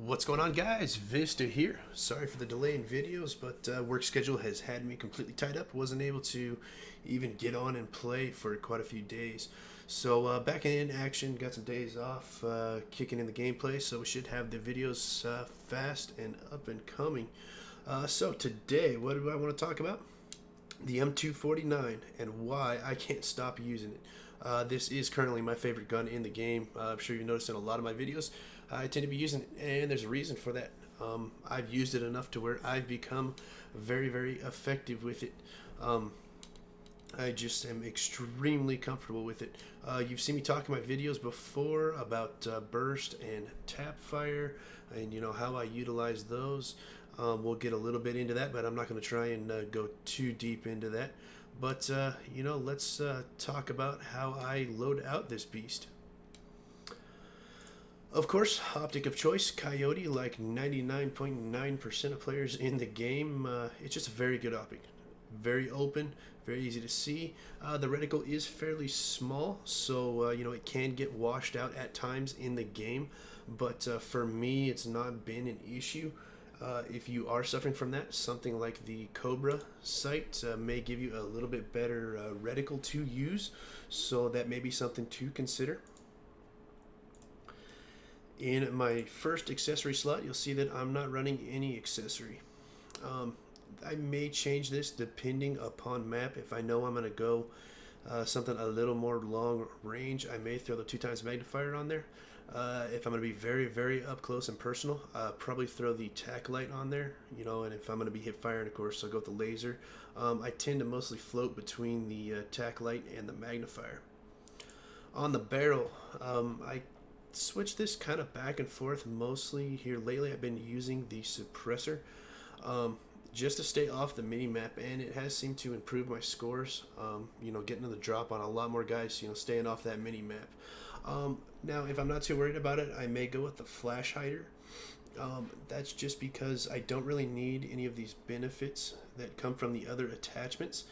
What's going on, guys? Vista here. Sorry for the delay in videos, but work schedule has had me completely tied up. Wasn't able to even get on and play for quite a few days. So back in action, got some days off, kicking in the gameplay, so we should have the videos fast and up and coming. So today, what do I want to talk about? The M249 and why I can't stop using it. This is currently my favorite gun in the game. I'm sure you've noticed in a lot of my videos I tend to be using it, and there's a reason for that. I've used it enough to where I've become very, very effective with it. I just am extremely comfortable with it. You've seen me talk in my videos before about burst and tap fire, and you know how I utilize those. We'll get a little bit into that, but I'm not going to try and go too deep into that. But you know, let's talk about how I load out this beast. Of course, optic of choice, Coyote, like 99.9% of players in the game. It's just a very good optic. Very open, very easy to see. The reticle is fairly small, so you know, it can get washed out at times in the game. But for me, it's not been an issue. If you are suffering from that, something like the Cobra sight may give you a little bit better reticle to use, so that may be something to consider. In my first accessory slot, you'll see that I'm not running any accessory. I may change this depending upon map. If I know I'm going to go something a little more long range, I may throw the 2x magnifier on there. If I'm going to be very, very up close and personal, probably throw the tack light on there, you know, and if I'm going to be hip firing, of course, I'll go with the laser. I tend to mostly float between the tack light and the magnifier. On the barrel, I switch this kind of back and forth. Mostly here lately I've been using the suppressor just to stay off the mini map, and it has seemed to improve my scores. You know, getting to the drop on a lot more guys, you know, staying off that mini map. Now, if I'm not too worried about it, I may go with the flash hider. That's just because I don't really need any of these benefits that come from the other attachments.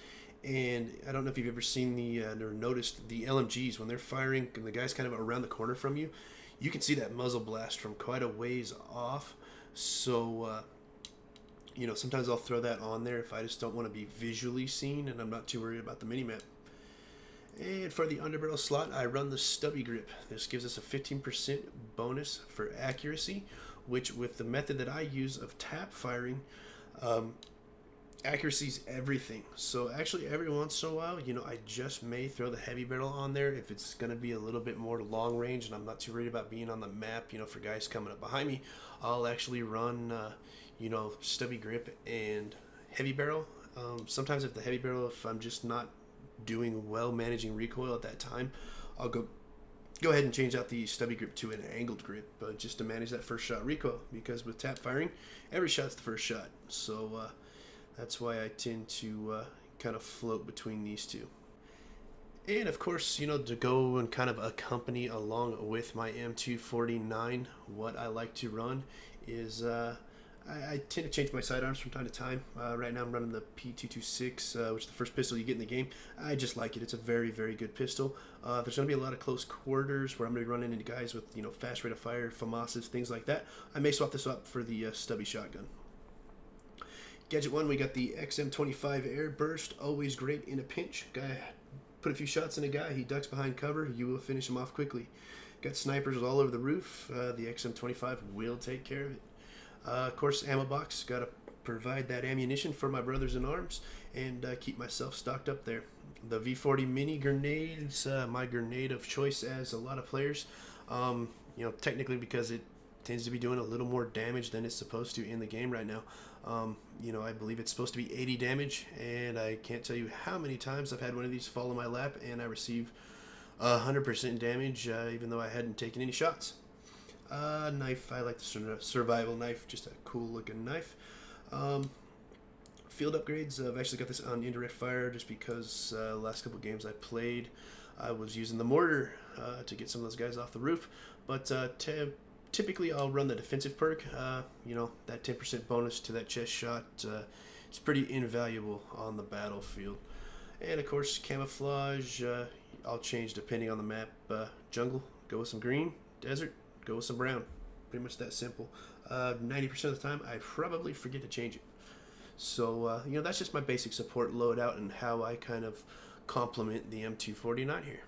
And I don't know if you've ever seen the or noticed the LMGs when they're firing and the guy's kind of around the corner from you. You can see that muzzle blast from quite a ways off. So you know, sometimes I'll throw that on there if I just don't want to be visually seen and I'm not too worried about the minimap. And for the underbarrel slot, I run the stubby grip. This gives us a 15% bonus for accuracy, which with the method that I use of tap firing, accuracy's everything. So actually every once in a while, you know, I just may throw the heavy barrel on there if it's going to be a little bit more long range and I'm not too worried about being on the map, you know, for guys coming up behind me. I'll actually run, you know, stubby grip and heavy barrel. Sometimes if the heavy barrel, if I'm just not doing well managing recoil at that time, I'll go ahead and change out the stubby grip to an angled grip just to manage that first shot recoil, because with tap firing, every shot's the first shot. So that's why I tend to kind of float between these two. And of course, you know, to go and kind of accompany along with my M249, what I like to run is I tend to change my sidearms from time to time. Right now I'm running the P226, which is the first pistol you get in the game. I just like it. It's a very, very good pistol. There's going to be a lot of close quarters where I'm going to be running into guys with, you know, fast rate of fire, FAMASs, things like that. I may swap this up for the stubby shotgun. Gadget 1, we got the XM25 Air Burst, always great in a pinch. Guy, put a few shots in a guy, he ducks behind cover, you will finish him off quickly. Got snipers all over the roof, the XM25 will take care of it. Of course, ammo box, got to provide that ammunition for my brothers in arms and keep myself stocked up there. The V40 mini grenades, my grenade of choice as a lot of players, you know, technically because it tends to be doing a little more damage than it's supposed to in the game right now. You know, I believe it's supposed to be 80 damage, and I can't tell you how many times I've had one of these fall in my lap and I receive 100% damage even though I hadn't taken any shots. Knife, I like the survival knife, just a cool looking knife. Field upgrades, I've actually got this on indirect fire just because the last couple games I played I was using the mortar to get some of those guys off the roof, but typically I'll run the defensive perk. You know, that 10% bonus to that chest shot is pretty invaluable on the battlefield. And of course camouflage, I'll change depending on the map. Jungle, go with some green. Desert, go with some brown. Pretty much that simple. 90% of the time, I probably forget to change it. So, you know, that's just my basic support loadout and how I kind of complement the M249 here.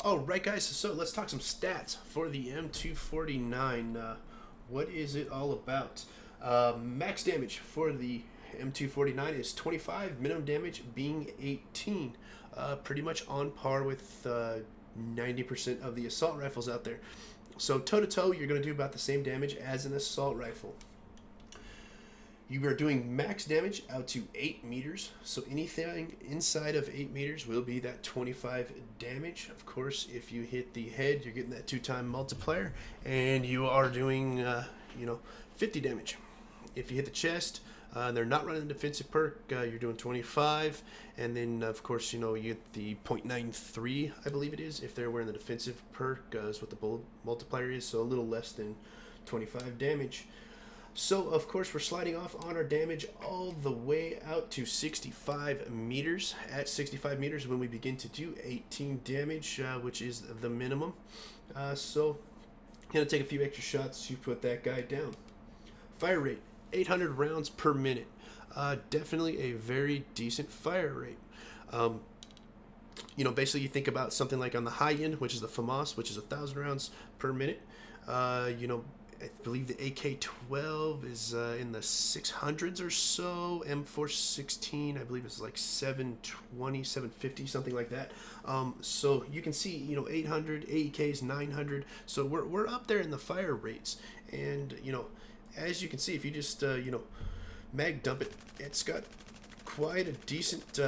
Alright guys, so let's talk some stats for the M249. What is it all about? Max damage for the M249 is 25, minimum damage being 18. Pretty much on par with 90% of the assault rifles out there. So toe-to-toe, you're going to do about the same damage as an assault rifle. You are doing max damage out to 8 meters, so anything inside of 8 meters will be that 25 damage. Of course, if you hit the head, you're getting that 2-time multiplier, and you are doing, 50 damage. If you hit the chest, they're not running the defensive perk, you're doing 25, and then, of course, you get the 0.93, I believe it is, if they're wearing the defensive perk, is what the bullet multiplier is, so a little less than 25 damage. So, of course, we're sliding off on our damage all the way out to 65 meters. At 65 meters, when we begin to do 18 damage, which is the minimum. So, going to take a few extra shots to put that guy down. Fire rate, 800 rounds per minute. Definitely a very decent fire rate. Basically, you think about something like on the high end, which is the FAMAS, which is 1,000 rounds per minute. I believe the AK-12 is in the 600s or so. M416, I believe, is like 720, 750, something like that. So you can see, 800, AEKs, 900. So we're up there in the fire rates. And, as you can see, if you just, mag dump it, it's got quite a decent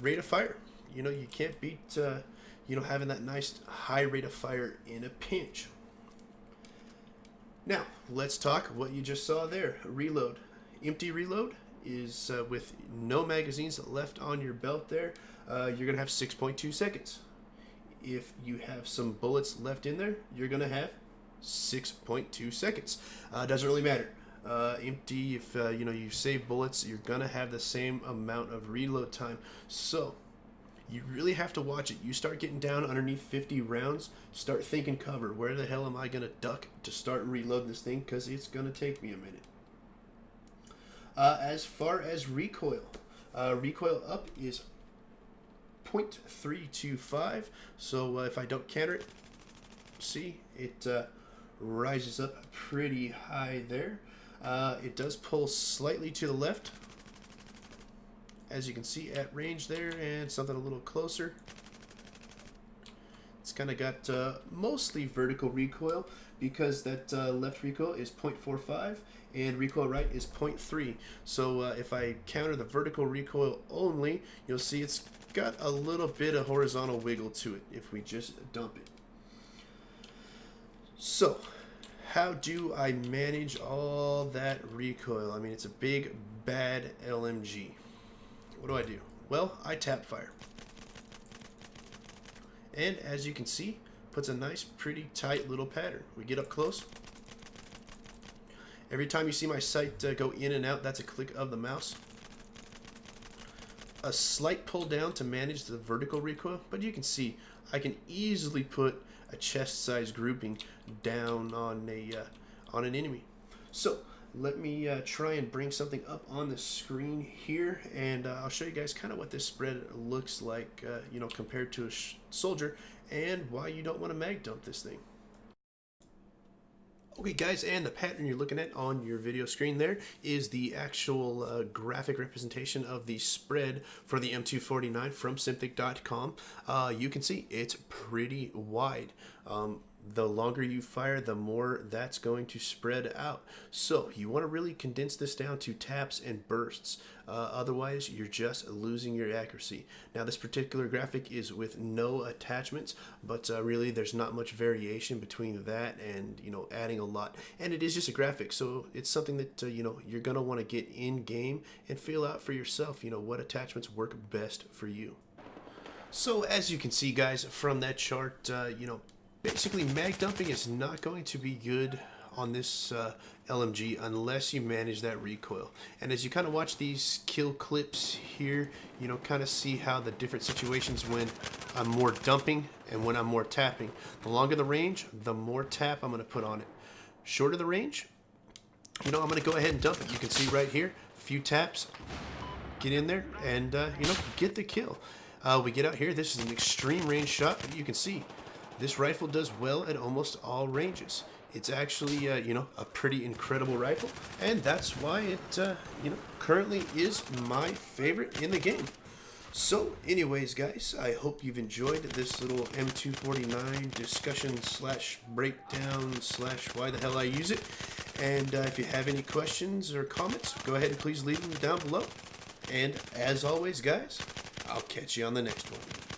rate of fire. You can't beat, having that nice high rate of fire in a pinch. Now, let's talk what you just saw there. Reload. Empty reload is with no magazines left on your belt there. You're going to have 6.2 seconds. If you have some bullets left in there, you're going to have 6.2 seconds. Doesn't really matter. Empty, if you save bullets, you're going to have the same amount of reload time. So, you really have to watch it. You start getting down underneath 50 rounds, start thinking cover. Where the hell am I going to duck to start and reload this thing? Because it's going to take me a minute. As far as recoil, recoil up is 0.325. So if I don't counter it, see, it rises up pretty high there. It does pull slightly to the left, as you can see at range there, and something a little closer. It's kind of got mostly vertical recoil, because that left recoil is 0.45 and recoil right is 0.3. So if I counter the vertical recoil only, you'll see it's got a little bit of horizontal wiggle to it if we just dump it. So how do I manage all that recoil? I mean, it's a big bad LMG. What do I do? Well, I tap fire. And as you can see, puts a nice, pretty tight little pattern. We get up close. Every time you see my sight go in and out, that's a click of the mouse. A slight pull down to manage the vertical recoil, but you can see I can easily put a chest size grouping down on an enemy. So let me try and bring something up on the screen here, and I'll show you guys kind of what this spread looks like, compared to a soldier, and why you don't want to mag dump this thing. Okay guys, and the pattern you're looking at on your video screen there is the actual graphic representation of the spread for the M249 from Simthic.com. You can see it's pretty wide. The longer you fire, the more that's going to spread out. So you want to really condense this down to taps and bursts. Otherwise, you're just losing your accuracy. Now, this particular graphic is with no attachments, but really there's not much variation between that and, adding a lot. And it is just a graphic, so it's something that, you're going to want to get in game and feel out for yourself, what attachments work best for you. So as you can see, guys, from that chart, basically, mag dumping is not going to be good on this LMG unless you manage that recoil. And as you kind of watch these kill clips here, kind of see how the different situations when I'm more dumping and when I'm more tapping. The longer the range, the more tap I'm going to put on it. shorter the range, you know, I'm going to go ahead and dump it. You can see right here, a few taps, get in there, and, you know, get the kill. We get out here. This is an extreme range shot, but you can see this rifle does well at almost all ranges. It's actually, you know, a pretty incredible rifle, and that's why it, you know, currently is my favorite in the game. So, anyways, guys, I hope you've enjoyed this little M249 discussion slash breakdown slash why the hell I use it. And if you have any questions or comments, go ahead and please leave them down below. And as always, guys, I'll catch you on the next one.